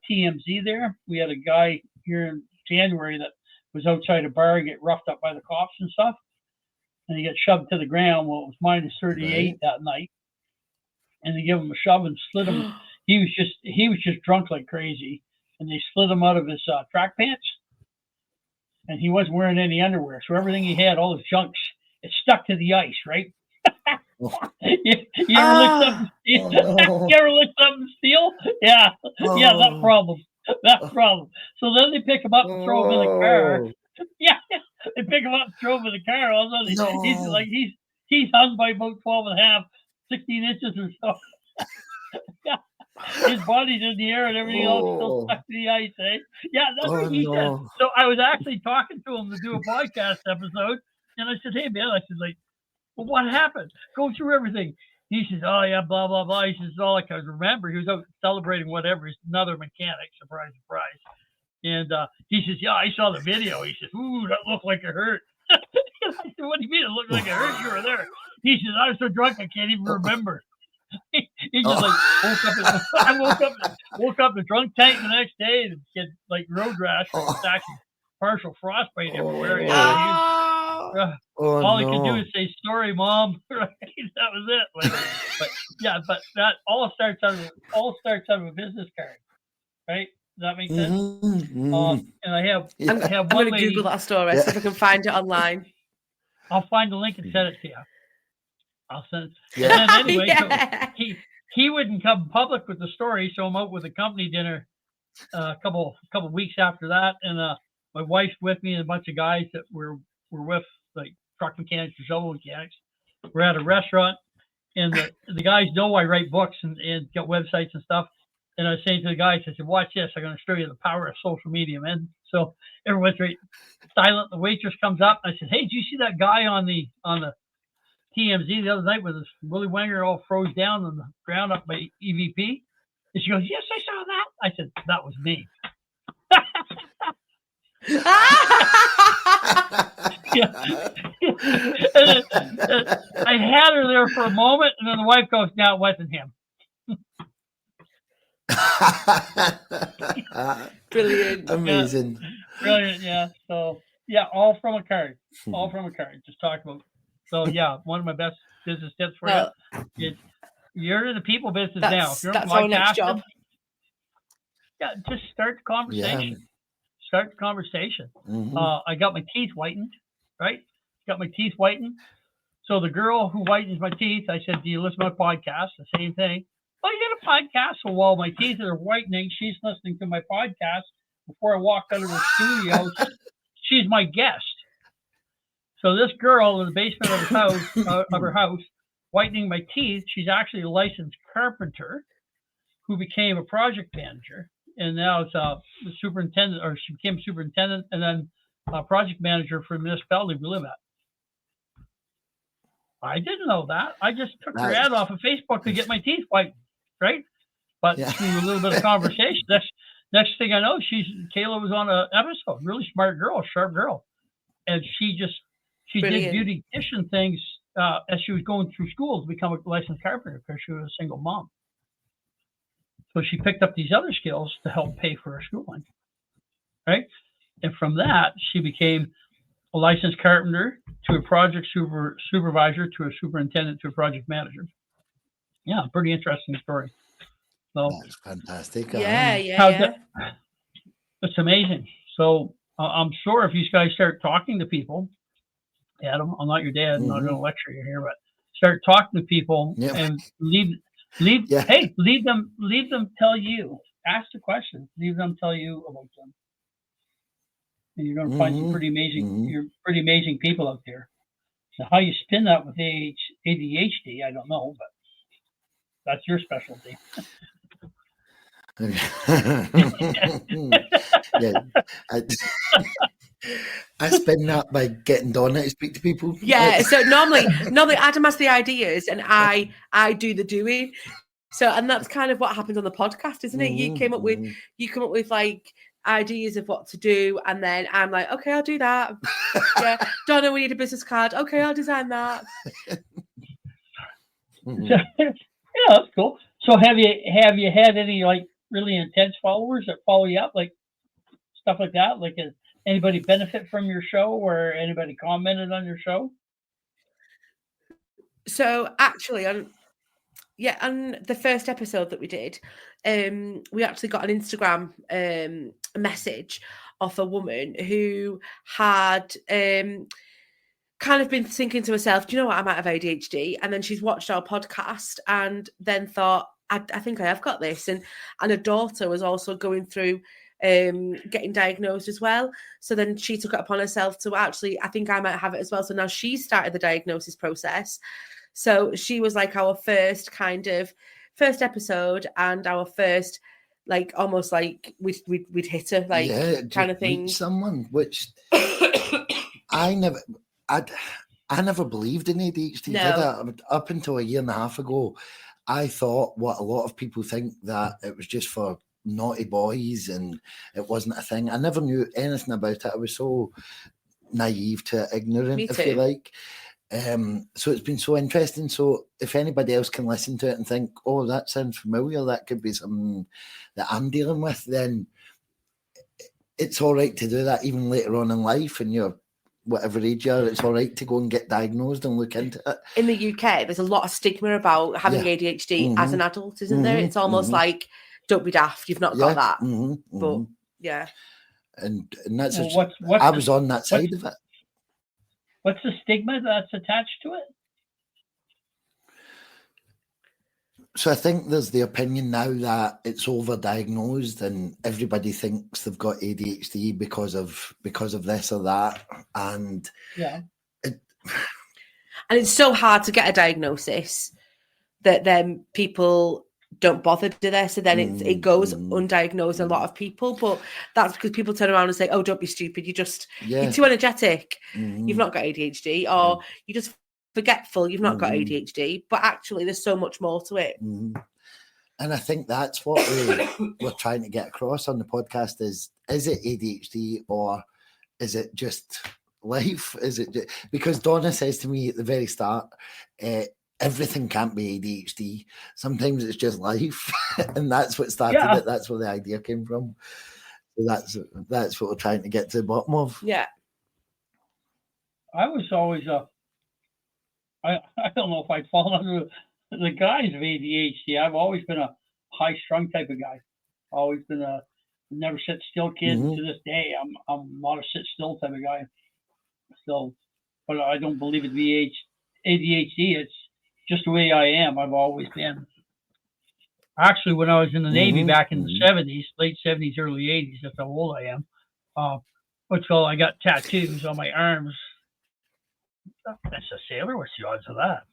TMZ there. We had a guy here in January that was outside a bar, get roughed up by the cops and stuff, and he got shoved to the ground. Well, it was minus 38 that night, and they gave him a shove and slid him. He was just drunk like crazy, and they slid him out of his track pants, and he wasn't wearing any underwear, so everything he had, all his junks, it stuck to the ice, right? you ever lick something? You ever lick something steel? Yeah, that problem. So then they pick him up and throw him in the car. Yeah, they pick him up and throw him in the car. All of a sudden, he's hung by about 12 and a half, 16 inches or so. Yeah. His body's in the air and everything else still stuck to the ice, eh? Yeah, that's what he said. So I was actually talking to him to do a podcast episode, and I said, hey, man, well, what happened? Go through everything. He says, oh, yeah, blah, blah, blah. He says, all I can remember, he was out celebrating whatever. He's another mechanic, surprise, surprise. And he says, yeah, I saw the video. He says, ooh, that looked like it hurt. I said, what do you mean it looked like it hurt? You were there. He says, I was so drunk I can't even remember. He just woke up in the drunk tank the next day and get like road rash. It's actually partial frostbite everywhere. All he could do is say, sorry, Mom. Right? That was it. But that all starts out of a business card, right? Does that make sense? Mm-hmm. And I have I'm one going to lady. Google that story so if I can find it online. I'll find the link and send it to you. I'll send it. Yeah. And then anyway, so he wouldn't come public with the story, so I'm out with a company dinner a couple weeks after that, and my wife's with me and a bunch of guys that were with, like truck mechanics or shovel mechanics. We're at a restaurant, and the guys know I write books and got websites and stuff. And I was saying to the guys, I said, watch this. I'm going to show you the power of social media, man. So everyone's very silent. The waitress comes up. I said, hey, did you see that guy on the TMZ the other night with his Willy Wanger all froze down on the ground up by EVP? And she goes, yes, I saw that. I said, that was me. I had her there for a moment, and then the wife goes, no, it wasn't him. Brilliant. Amazing. Yeah. Brilliant, yeah. So, yeah, all from a card. Just talk about. So, yeah, one of my best business tips for you is you're in the people business now. If you're that's our next job. Yeah, just start the conversation. Yeah. Start the conversation. Mm-hmm. I got my teeth whitened, right? Got my teeth whitened. So the girl who whitens my teeth, I said, do you listen to my podcast? The same thing. Oh, you got a podcast? So while my teeth are whitening, she's listening to my podcast. Before I walked out of the studio, she's my guest. So this girl in the basement of her house, whitening my teeth. She's actually a licensed carpenter who became a project manager, and now it's the superintendent, or she became superintendent and then a project manager for the municipality we live at. I didn't know that. I just took her ad off of Facebook to get my teeth whitened, right? But through a little bit of conversation, next thing I know, Kayla was on an episode. Really smart girl, sharp girl, and she Brilliant. did beautician things as she was going through school to become a licensed carpenter because she was a single mom. So she picked up these other skills to help pay for her schooling, right? And from that, she became a licensed carpenter to a project supervisor to a superintendent to a project manager. Yeah, pretty interesting story. So that's fantastic. Yeah. It's amazing. So I'm sure if you guys start talking to people, Adam, I'm not your dad. I'm not going to lecture you here, but start talking to people and leave them tell you. Ask the questions. Leave them tell you about them. And you're going to find some pretty amazing people out there. Now, how you spin that with ADHD, I don't know, but that's your specialty. I spin that by getting Donna to speak to people. Yeah. So normally Adam has the ideas and I do the doing. So, and that's kind of what happens on the podcast, isn't it? You come up with like ideas of what to do, and then I'm like, okay, I'll do that. Yeah, Donna, we need a business card. Okay, I'll design that. Yeah, that's cool. So, have you had any like really intense followers that follow you up, like stuff like that? Like, has anybody benefit from your show, or anybody commented on your show? So, actually, on the first episode that we did, we actually got an Instagram message of a woman who had kind of been thinking to herself, do you know what, I might have ADHD? And then she's watched our podcast and then thought, I think I have got this. And her daughter was also going through getting diagnosed as well. So then she took it upon herself to actually, I think I might have it as well. So now she started the diagnosis process. So she was like our first episode and our first, like, almost like we'd hit her, like, kind of thing. Someone, which I never believed in ADHD. No. Up until a year and a half ago, I thought what a lot of people think, that it was just for naughty boys and it wasn't a thing. I never knew anything about it. I was so naive to ignorant, if you like. So it's been so interesting. So if anybody else can listen to it and think, oh, that sounds familiar, that could be something that I'm dealing with, then it's all right to do that even later on in life, and you're whatever age you are, it's all right to go and get diagnosed and look into it. In the UK, there's a lot of stigma about having ADHD as an adult, isn't there? It's almost like, don't be daft, you've not got that. But yeah. And that's I was on that side of it. What's the stigma that's attached to it? So I think there's the opinion now that it's overdiagnosed and everybody thinks they've got ADHD because of this or that, and it's so hard to get a diagnosis that then people don't bother, do they? So then it goes undiagnosed in a lot of people, but that's because people turn around and say, oh, don't be stupid, you're too energetic, you've not got ADHD, or you're just forgetful, you've not got ADHD. But actually there's so much more to it. And I think that's what we're trying to get across on the podcast is it ADHD or is it just life? Is it just, because Donna says to me at the very start, everything can't be ADHD. Sometimes it's just life. And that's what started it. That's where the idea came from. So that's what we're trying to get to the bottom of. Yeah. I was always I don't know if I'd fall under the guise of ADHD. I've always been a high-strung type of guy. Always been a never sit still kid. To this day, I'm not a sit still type of guy. So, but I don't believe it to be ADHD. It's just the way I am. I've always been. Actually, when I was in the Navy back in the 70s, late 70s, early 80s, that's how old I am. I got tattoos on my arms. That's a sailor. What's the odds of that?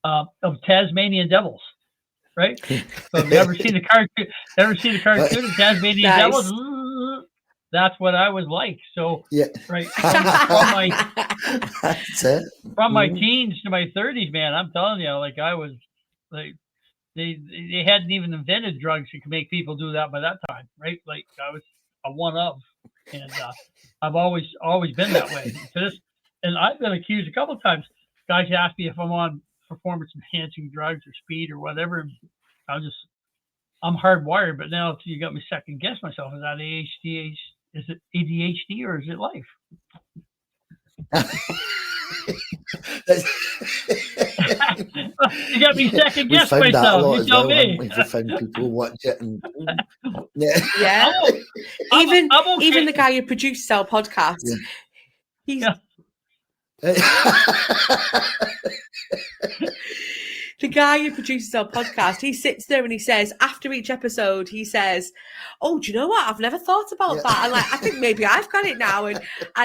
of Tasmanian devils, right? So if you ever seen the cartoon, of Tasmanian Nice. devils? That's what I was like. So Yeah. right from my That's it. from my teens to my 30s, man, I'm telling you, like I was like they hadn't even invented drugs that could make people do that by that time, right? Like I was a one of, and I've always been that way. And I've been accused a couple of times. Guys ask me if I'm on performance enhancing drugs or speed or whatever. And I'm hardwired, but now you got me second guess myself. Is that ADHD? Is it ADHD or is it life? You got me second guess myself. You tell me. We found people watch it and Yeah. I'm okay. Even the guy who produced our podcast. Yeah. The guy who produces our podcast, he sits there and he says, after each episode, he says, "Oh, do you know what? I've never thought about that. And like, I think maybe I've got it now." And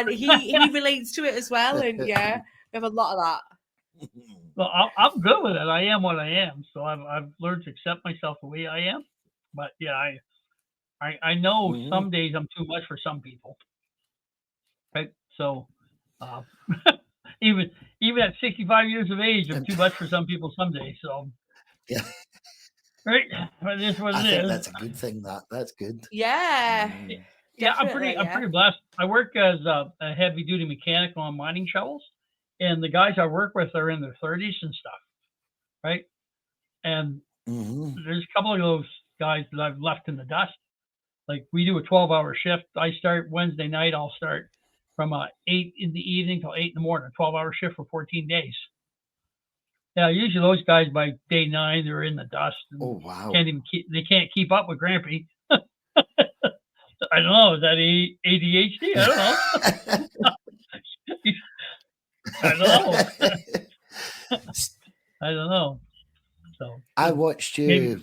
he relates to it as well. And yeah, we have a lot of that. Well, I'm good with it. I am what I am. So I've learned to accept myself the way I am. But yeah, I know some days I'm too much for some people. Right. So even at 65 years of age, I'm too much for some people some days. So yeah. Right. But it is what I it think is. that's a good thing. That's good. Yeah. Yeah, I'm pretty blessed. I work as a heavy duty mechanic on mining shovels, and the guys I work with are in their 30s and stuff, right? And there's a couple of those guys that I've left in the dust. Like we do a 12-hour shift. I start Wednesday night. I'll start from 8 in the evening till 8 in the morning. 12-hour shift for 14 days. Yeah, usually those guys by day 9 they're in the dust. Oh wow! They can't keep up with Grampy. I don't know. Is that ADHD? I don't know. I don't know. So I watched you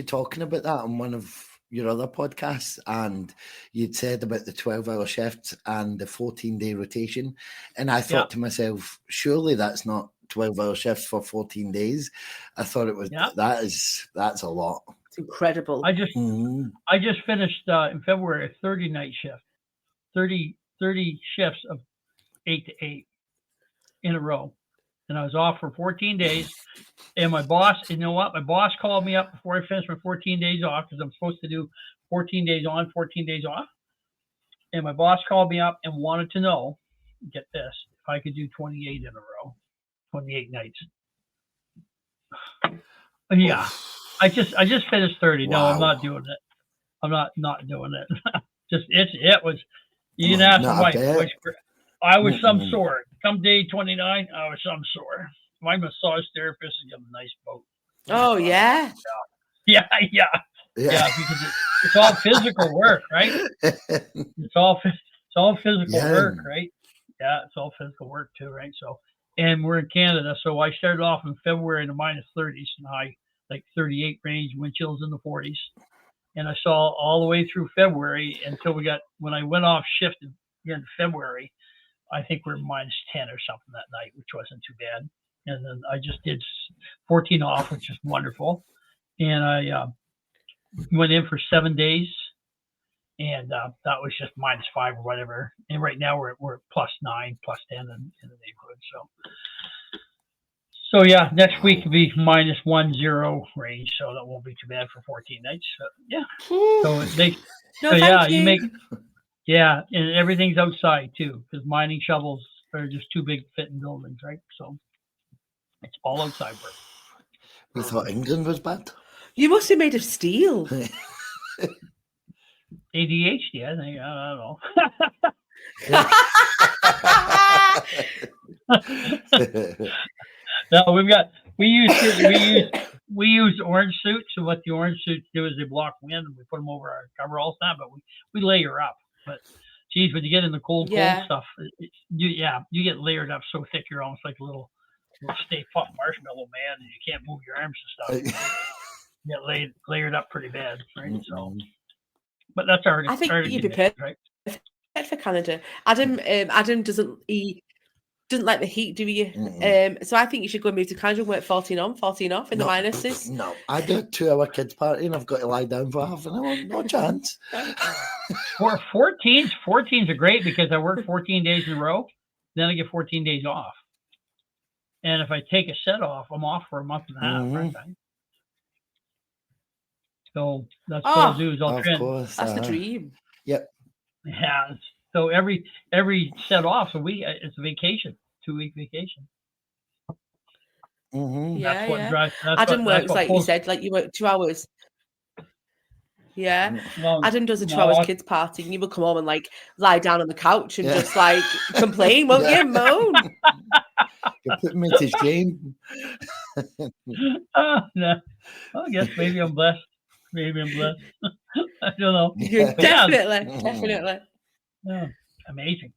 talking about that on one of your other podcasts, and you'd said about the 12-hour shifts and the 14-day rotation, and I thought to myself, surely that's not 12-hour shifts for 14 days. I thought it was. That's a lot. It's incredible. I just finished in February a 30-night shift, 30 shifts of 8 to 8 in a row, and I was off for 14 days. And my boss, you know what? My boss called me up before I finished my 14 days off because I'm supposed to do 14 days on, 14 days off. And my boss called me up and wanted to know, get this, if I could do 28 in a row, 28 nights. Yeah. I just finished 30. No, I'm not doing it. I'm not doing it. It was. You can ask my wife. I was some sore. Come day 29, I was some sore. My massage therapist is got a nice boat. Oh yeah. Yeah. Because it's all physical work, right? It's all physical work, right? Yeah, it's all physical work too, right? So, and we're in Canada, so I started off in February in the -30s and high. Like 38 range, wind chills in the 40s. And I saw all the way through February until when I went off shift in February, I think we're -10 or something that night, which wasn't too bad. And then I just did 14 off, which is wonderful. And I went in for 7 days, and that was just -5 or whatever. And right now we're at +9, +10 in the neighborhood. So yeah, next week will be -10 range, so that won't be too bad for 14 nights. So, yeah. So it makes. You make. Yeah, and everything's outside too, because mining shovels are just too big to fit in buildings, right? So it's all outside work. We thought England was bad. You must be made of steel. ADHD, I think. I don't know. No, we use orange suits, and what the orange suits do is they block wind, and we put them over our coveralls now, but we layer up. But geez, when you get in the cold stuff, you get layered up so thick you're almost like a little Stay Puft Marshmallow Man, and you can't move your arms and stuff. You get layered up pretty bad, right? So, but that's already. I think you'd be perfect, right? For Canada. Adam doesn't. doesn't like the heat, do you? Mm-mm. So I think you should go and move to Canada and work 14 on, 14 off in the No, minuses. No, I do a 2-hour kids party and I've got to lie down for half an hour. No chance. For 14s are great because I work 14 days in a row, then I get 14 days off. And if I take a set off, I'm off for a month and a half, aren't I? So that's what I'll do is I'll Of try. course. That's the dream. Yep. Yeah. So every set off a week, it's a vacation, 2-week vacation. Mm-hmm. Yeah, That's what yeah. drives. Adam works like you said, like you work 2 hours. Yeah. Well, Adam does a 2 no, hours kids party, and you will come home and like lie down on the couch and just like complain, won't you? Moan. You're putting me to shame. No. I guess maybe I'm blessed. Maybe I'm blessed. I don't know. You're Yeah. definitely. Yeah. Amazing.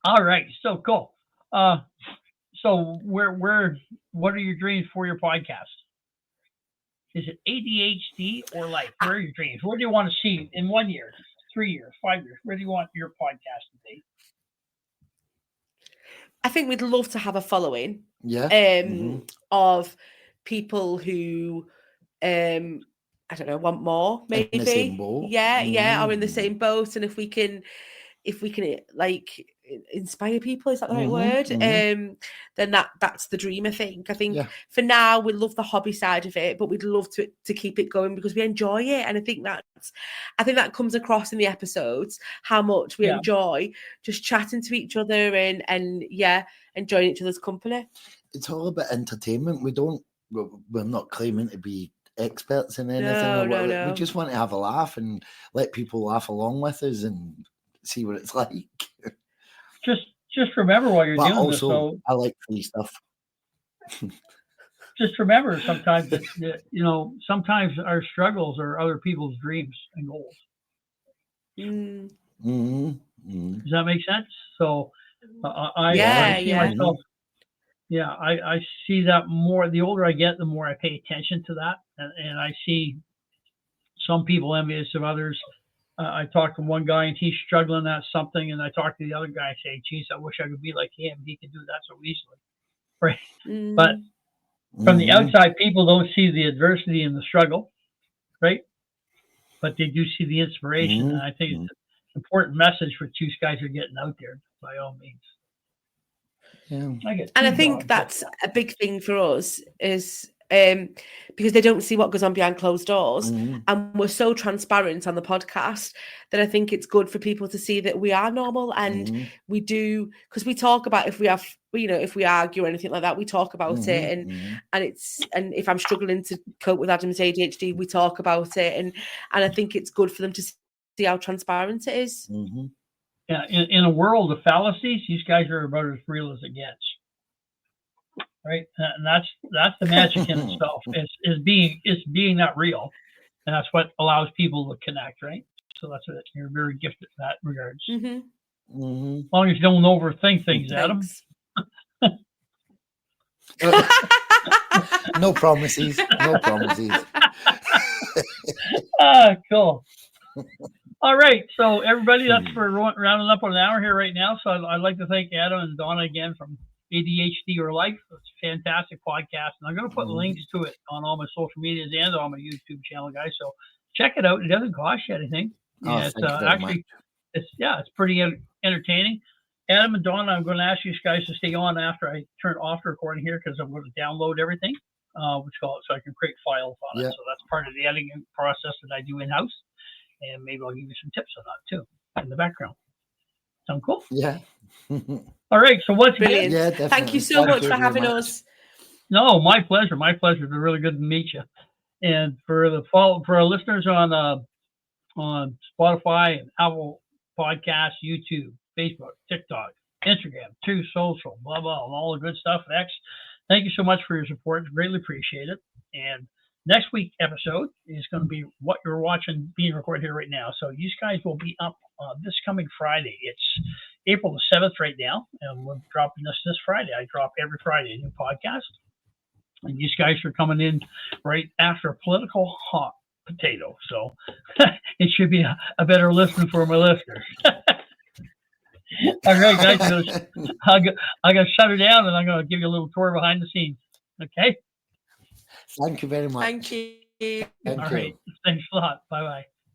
All right. So cool. So what are your dreams for your podcast? Is it ADHD or life? Where are your dreams? Where do you want to see in 1 year, 3 years, 5 years? Where do you want your podcast to be? I think we'd love to have a following. Yeah. Of people who I don't know, want more, maybe. In the same boat. Yeah, or in the same boat. And if we can like inspire people, is that the right word? Then that's the dream, I think. For now we love the hobby side of it, but we'd love to keep it going because we enjoy it. And I think that comes across in the episodes, how much we enjoy just chatting to each other and enjoying each other's company. It's all about entertainment. We're not claiming to be experts in anything. No. We just want to have a laugh and let people laugh along with us and see what it's like. Just remember while you're doing this. So I like free stuff. Just remember, sometimes sometimes our struggles are other people's dreams and goals. Does that make sense? So I see myself. Yeah, I see that more. The older I get, the more I pay attention to that, and I see some people envious of others. I talked to one guy and he's struggling at something, and I talk to the other guy and say, "Geez, I wish I could be like him. He can do that so easily." Right? But from the outside, people don't see the adversity and the struggle, right? But they do see the inspiration, and I think it's an important message what you guys are getting out there by all means. Yeah. And I think that's a big thing for us is because they don't see what goes on behind closed doors, and we're so transparent on the podcast that I think it's good for people to see that we are normal and we do, because we talk about if we argue or anything like that, we talk about it, and if I'm struggling to cope with Adam's ADHD, we talk about it, and I think it's good for them to see how transparent it is. Yeah, in a world of fallacies, these guys are about as real as it gets, right? And that's the magic in itself. Is being not real, and that's what allows people to connect, right? So that's it. You're very gifted in that regards. As long as you don't overthink things, Adam. No promises. No promises. Cool. All right, so everybody, that's for rounding up on an hour here right now. So I'd like to thank Adam and Donna again from ADHD or Life. It's a fantastic podcast, and I'm going to put links to it on all my social medias and on my YouTube channel, guys. So check it out. It doesn't cost you anything. It's actually, it's pretty entertaining. Adam and Donna, I'm going to ask you guys to stay on after I turn off the recording here because I'm going to download everything, so I can create files on it. So that's part of the editing process that I do in-house. And maybe I'll give you some tips on that too in the background. Sound cool? Yeah. All right. So once again, thank you so much for having us. No, my pleasure. My pleasure. It's really good to meet you. And for our listeners on Spotify and Apple Podcasts, YouTube, Facebook, TikTok, Instagram, Truth Social, blah blah, and all the good stuff. X. Thank you so much for your support. Greatly appreciate it. And next week's episode is going to be what you're watching being recorded here right now. So you guys will be up this coming Friday. It's April the 7th right now, and we're dropping this Friday. I drop every Friday a new podcast. And these guys are coming in right after a political hot potato. So it should be a better listen for my listeners. All right, guys, I'm gonna shut her down, and I'm gonna give you a little tour behind the scenes. Okay. Thank you very much. Thank you. Thank All you. right. Thanks a lot. Bye bye.